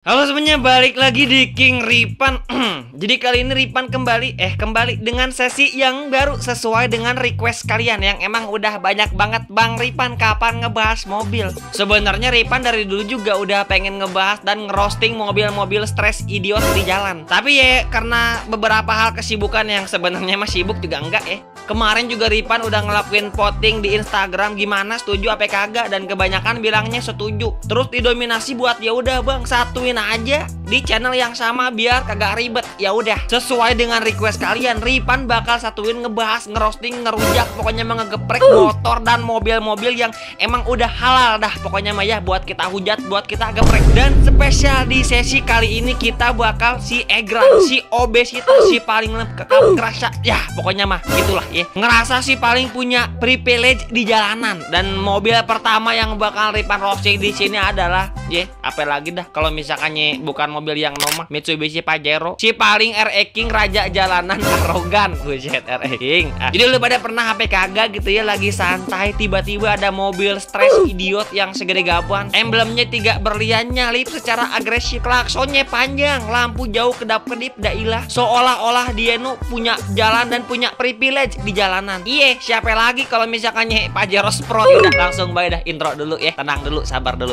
Halo semuanya, balik lagi di King Ripan. Jadi kali ini Ripan kembali dengan sesi yang baru sesuai dengan request kalian yang emang udah banyak banget. Bang Ripan kapan ngebahas mobil? Sebenarnya Ripan dari dulu juga udah pengen ngebahas dan ngerosting mobil-mobil stres idiot di jalan. Tapi ya karena beberapa hal kesibukan yang sebenarnya mah sibuk juga enggak ya. Kemarin juga Ripan udah ngelakuin voting di Instagram gimana setuju apa kagak, dan kebanyakan bilangnya setuju. Terus didominasi buat ya udah bang satuin aja di channel yang sama biar kagak ribet. Ya udah sesuai dengan request kalian, Ripan bakal satuin ngebahas, ngerosting, ngerujak, pokoknya mah ngegeprek motor dan mobil-mobil yang emang udah halal dah pokoknya mah ya, buat kita hujat, buat kita geprek. Dan spesial di sesi kali ini kita bakal si Egrang, si obesitas, si paling ngerasa ya pokoknya mah itulah ya, ngerasa si paling punya privilege di jalanan. Dan mobil pertama yang bakal Ripan roasting di sini adalah ya apa lagi dah kalau misalkannya bukan mobil yang normal, Mitsubishi Pajero, si paling RE King, raja jalanan arogan. Buset, RE King. Jadi lu pada pernah HP kagak gitu ya, lagi santai tiba-tiba ada mobil stres idiot yang segede gaban, emblemnya 3 berlian, nyalip secara agresif, klaksonnya panjang, lampu jauh kedap-kedip dailah, seolah-olah dia nu punya jalan dan punya privilege di jalanan. Iya, siapa lagi kalau misalkannya Pajero Sport. Udah langsung baik dah, intro dulu ya, tenang dulu, sabar dulu.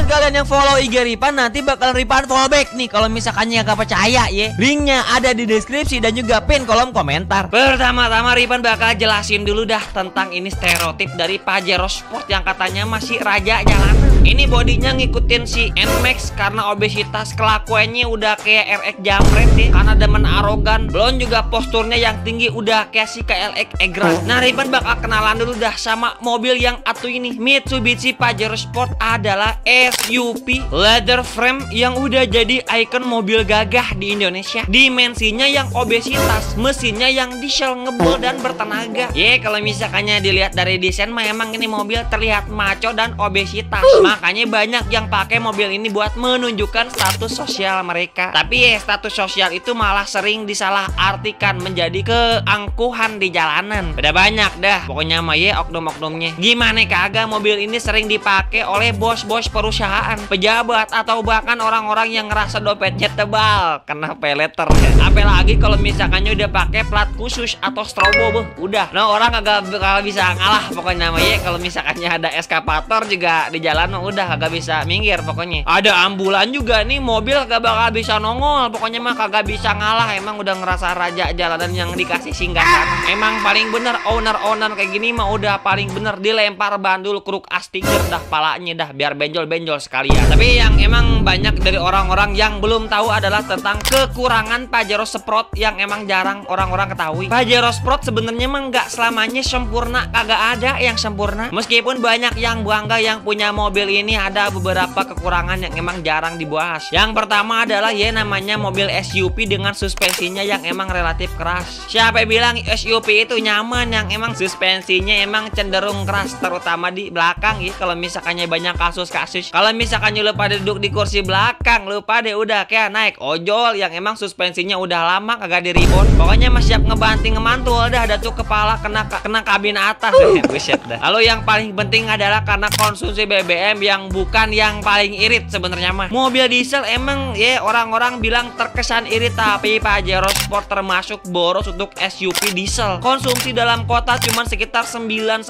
Kalian yang follow IG Ripan nanti bakal Ripan follow back nih kalau misalkannya gak percaya ya. Linknya ada di deskripsi dan juga pin kolom komentar. Pertama-tama Ripan bakal jelasin dulu dah tentang ini stereotip dari Pajero Sport yang katanya masih raja jalanan. Ini bodinya ngikutin si NMAX karena obesitas, kelakuannya udah kayak RX Jamret ya, karena demen arogan. Belum juga posturnya yang tinggi udah kayak si KLX Egrang. Nah Ripan bakal kenalan dulu dah sama mobil yang atu ini. Mitsubishi Pajero Sport adalah SUV leather frame yang udah jadi ikon mobil gagah di Indonesia. Dimensinya yang obesitas, mesinnya yang diesel ngebul dan bertenaga. Kalau misalkannya dilihat dari desain mah emang ini mobil terlihat maco dan obesitas. Makanya banyak yang pakai mobil ini buat menunjukkan status sosial mereka. Tapi status sosial itu malah sering disalahartikan menjadi keangkuhan di jalanan. Beda banyak dah pokoknya mah ya oknum-oknumnya. Gimana kagak mobil ini sering dipakai oleh bos-bos perusahaan, pejabat, atau bahkan orang-orang yang ngerasa dompetnya tebal kena peleter. Apalagi kalau misalkannya udah pakai plat khusus atau strobo, udah nah orang kagak bisa ngalah pokoknya mah ya. Kalau misalkannya ada eskavator juga di jalan udah kagak bisa minggir pokoknya. Ada ambulan juga nih, mobil kagak bakal bisa nongol pokoknya mah, kagak bisa ngalah. Emang udah ngerasa raja jalanan yang dikasih singkatan. Emang paling bener owner kayak gini mah udah paling bener dilempar bandul kruk astiger dah palanya dah biar benjol-benjol sekalian. Tapi yang emang banyak dari orang-orang yang belum tahu adalah tentang kekurangan Pajero Sport yang emang jarang orang-orang ketahui. Pajero Sport sebenarnya emang nggak selamanya sempurna, kagak ada yang sempurna. Meskipun banyak yang bangga yang punya mobil ini, ada beberapa kekurangan yang emang jarang dibahas. Yang pertama adalah ya namanya mobil SUV dengan suspensinya yang emang relatif keras. Siapa bilang SUV itu nyaman, yang emang suspensinya emang cenderung keras, terutama di belakang ya. Kalau misalkannya banyak kasus-kasus, kalau misalkannya lu pada duduk di kursi belakang, lu pada udah kayak naik ojol yang emang suspensinya udah lama kagak diribon. Pokoknya masih siap ngebanting ngemantul dah, ada tuh kepala kena kabin atas. Buset dah. Lalu yang paling penting adalah karena konsumsi BBM yang bukan yang paling irit sebenarnya mah. Mobil diesel emang ya orang-orang bilang terkesan irit, tapi Pajero Sport termasuk boros untuk SUV diesel. Konsumsi dalam kota cuma sekitar 9-10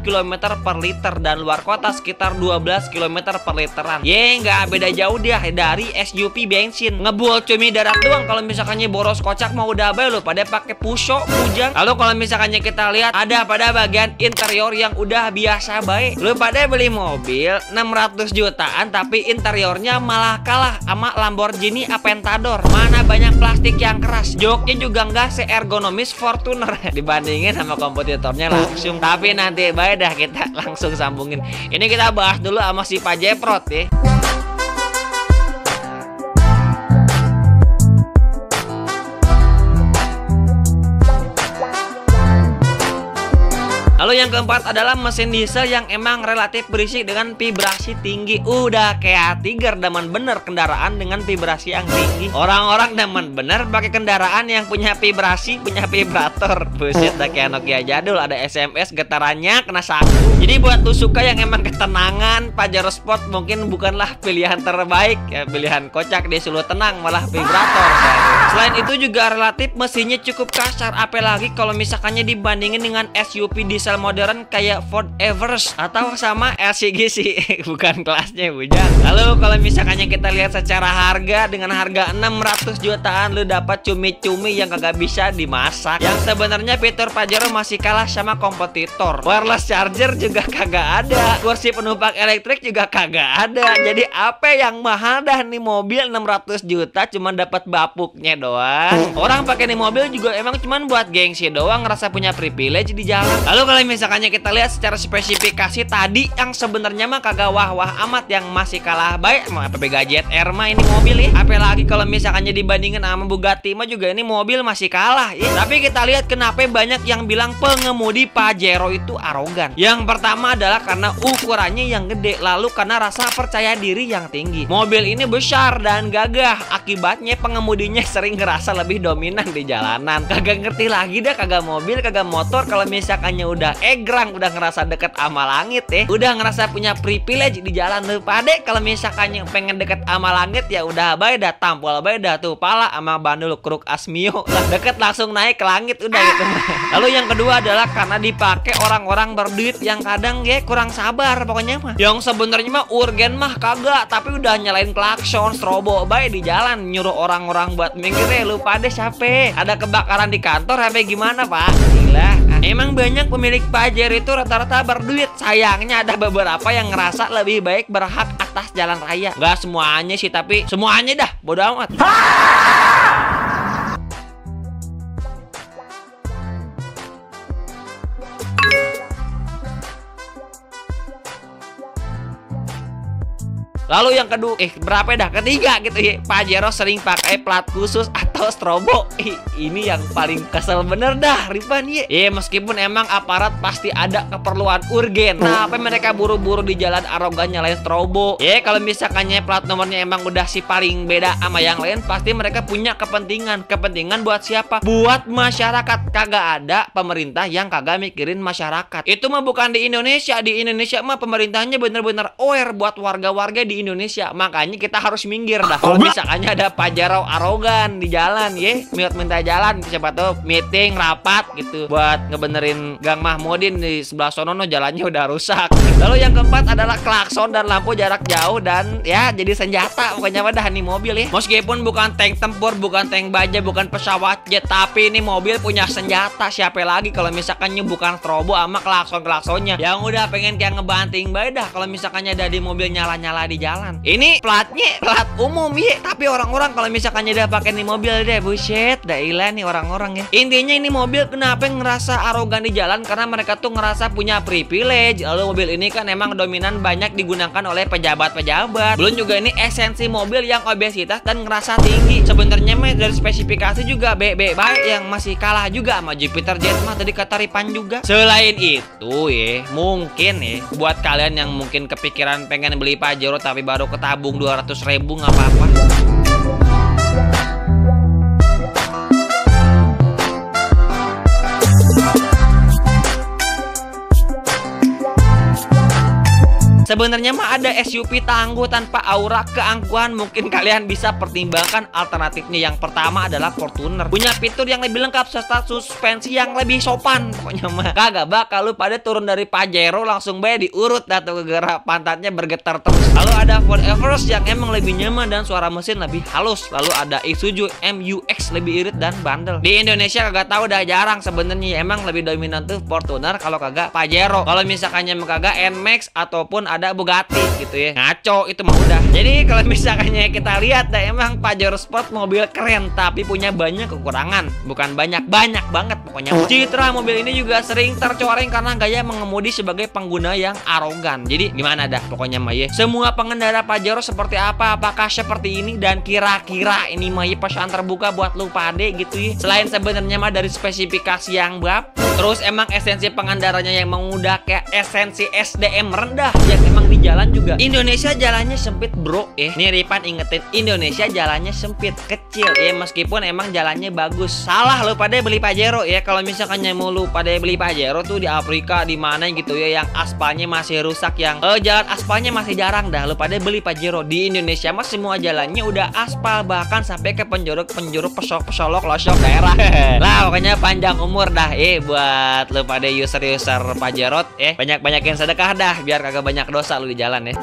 km per liter dan luar kota sekitar 12 km per literan. Nggak beda jauh dia dari SUV bensin. Ngebul cumi darat doang. Kalau misalkannya boros kocak mau udah bae lu pada pakai puso bujang. Lalu kalau misalkannya kita lihat ada pada bagian interior yang udah biasa baik, lu pada beli mobil 600 jutaan tapi interiornya malah kalah sama Lamborghini Aventador. Mana banyak plastik yang keras, joknya juga nggak seergonomis Fortuner dibandingin sama kompetitornya langsung. Tapi nanti baik dah kita langsung sambungin. Ini kita bahas dulu sama si Pajeprot ya. Lalu yang keempat adalah mesin diesel yang emang relatif berisik dengan vibrasi tinggi. Udah kayak Tiger, demen bener kendaraan dengan vibrasi yang tinggi. Orang-orang demen bener pakai kendaraan yang punya vibrasi, punya vibrator. Buset, dah kayak Nokia jadul, ada SMS getarannya kena saku. Jadi buat lu suka yang emang ketenangan, Pajero Sport mungkin bukanlah pilihan terbaik ya, pilihan kocak, dia selalu tenang malah vibrator. Selain itu juga relatif mesinnya cukup kasar, apalagi kalau misalkannya dibandingin dengan SUV diesel modern kayak Ford Everest atau sama LCGC. Bukan kelasnya bujang. Lalu kalau misalkannya kita lihat secara harga, dengan harga 600 jutaan lu dapat cumi-cumi yang kagak bisa dimasak. Yang sebenarnya fitur Pajero masih kalah sama kompetitor. Wireless charger juga kagak ada, kursi penumpang elektrik juga kagak ada. Jadi apa yang mahal dah nih mobil 600 juta cuma dapat bapuknya doang. Orang pakai nih mobil juga emang cuman buat gengsi doang, ngerasa punya privilege di jalan. Lalu kalau misalkannya kita lihat secara spesifikasi tadi yang sebenarnya mah kagak wah-wah amat, yang masih kalah baik sama PPG ZR mah ini mobil ya. Apalagi kalau misalkannya dibandingin sama Bugatti mah juga ini mobil masih kalah ya. Tapi kita lihat kenapa banyak yang bilang pengemudi Pajero itu arogan. Yang pertama adalah karena ukurannya yang gede, lalu karena rasa percaya diri yang tinggi. Mobil ini besar dan gagah, akibatnya pengemudinya sering ngerasa lebih dominan di jalanan. Kagak ngerti lagi dah, kagak mobil, kagak motor, kalau misalkannya udah egrang, udah ngerasa deket sama langit ya, udah ngerasa punya privilege di jalan tuh pade. Kalau misalkannya pengen deket sama langit ya udah bae dah, tampol bae dah tuh pala sama bandul kruk Asmio lah, deket langsung naik ke langit udah gitu. Lalu yang kedua adalah karena dipakai orang-orang berduit yang kadang ya kurang sabar pokoknya mah. Yang sebenarnya mah urgen mah kagak, tapi udah nyalain klakson, strobo bae di jalan, nyuruh orang-orang buat minggir. Lu pada siapa? Ada kebakaran di kantor apa gimana pak? Gila. Emang banyak pemilik Pajero itu rata-rata berduit. Sayangnya ada beberapa yang ngerasa lebih baik berhak atas jalan raya. Gak semuanya sih, tapi semuanya dah bodo amat. Lalu yang kedua, berapa dah? Ketiga gitu ya. Pajero sering pakai plat khusus atau strobo. Ini yang paling kesel bener dah, Ripan ya. Meskipun emang aparat pasti ada keperluan urgen. Nah, apa mereka buru-buru di jalan arogan nyalain strobo? Kalau misalkannya plat nomornya emang udah si paling beda sama yang lain, pasti mereka punya kepentingan. Kepentingan buat siapa? Buat masyarakat. Kagak ada pemerintah yang kagak mikirin masyarakat. Itu mah bukan di Indonesia. Di Indonesia mah pemerintahnya bener-bener aware buat warga-warga di Indonesia. Makanya kita harus minggir dah. Kalau misalkannya ada Pajero arogan di jalan ya, minta jalan, siapa tahu meeting, rapat gitu buat ngebenerin Gang Mahmudin di sebelah sono jalannya udah rusak. Lalu yang keempat adalah klakson dan lampu jarak jauh, dan ya jadi senjata pokoknya dah nih mobil ya. Meskipun bukan tank tempur, bukan tank baja, bukan pesawat jet, tapi ini mobil punya senjata. Siapa lagi kalau misalkannya bukan strobo sama klakson-klaksonnya yang udah pengen kayak ngebanting bae dah kalau misalkannya ada di mobil nyala-nyala di jalan. Ini platnya plat umum ya, tapi orang-orang kalau misalkannya udah pakai nih mobil deh, buset, dah ilah nih orang-orang ya. Intinya ini mobil kenapa ngerasa arogan di jalan, karena mereka tuh ngerasa punya privilege. Lalu mobil ini kan emang dominan banyak digunakan oleh pejabat-pejabat. Belum juga ini esensi mobil yang obesitas dan ngerasa tinggi. Sebenarnya mah dari spesifikasi juga baik yang masih kalah juga sama Jupiter Jet mah tadi kata Ripan juga. Selain itu ya, mungkin ya buat kalian yang mungkin kepikiran pengen beli Pajero tapi baru ketabung 200.000 nggak apa-apa. Sebenarnya mah ada SUV tangguh tanpa aura keangkuhan. Mungkin kalian bisa pertimbangkan alternatifnya. Yang pertama adalah Fortuner. Punya fitur yang lebih lengkap serta suspensi yang lebih sopan. Pokoknya mah kagak bakal lu pada turun dari Pajero langsung bae diurut atau gegara pantatnya bergetar terus. Lalu ada Ford Everest yang emang lebih nyaman dan suara mesin lebih halus. Lalu ada Isuzu MU-X lebih irit dan bandel. Di Indonesia kagak tahu udah jarang sebenarnya, emang lebih dominan tuh Fortuner kalau kagak Pajero. Kalau misalkannya kagak NMAX ataupun ada daripada Bugatti gitu ya. Ngaco itu mah udah. Jadi kalau misalkannya kita lihat dah, emang Pajero Sport mobil keren tapi punya banyak kekurangan. Bukan banyak banget pokoknya. Citra mobil ini juga sering tercoreng karena gaya mengemudi sebagai pengguna yang arogan. Jadi gimana dah pokoknya mah ya. Semua pengendara Pajero seperti apa? Apakah seperti ini? Dan kira-kira ini mah ya pesan terbuka buat lu pade gitu ya. Selain sebenarnya mah dari spesifikasi yang berapa, terus emang esensi pengendaranya yang mengudah kayak esensi SDM rendah yang emang di jalan juga. Indonesia jalannya sempit bro. Nih Ripan ingetin, Indonesia jalannya sempit kecil ya, meskipun emang jalannya bagus. Salah lu pada beli Pajero ya. Kalau misalkan mau lu pada beli Pajero tuh di Afrika di mana gitu ya, yang aspalnya masih rusak, yang jalan aspalnya masih jarang dah, lu pada beli Pajero. Di Indonesia mah semua jalannya udah aspal, bahkan sampai ke penjuru pesolok losok daerah. Lah pokoknya panjang umur dah buat lu pada user Pajero banyak-banyakin sedekah dah biar kagak banyak dosa lu di jalan ya.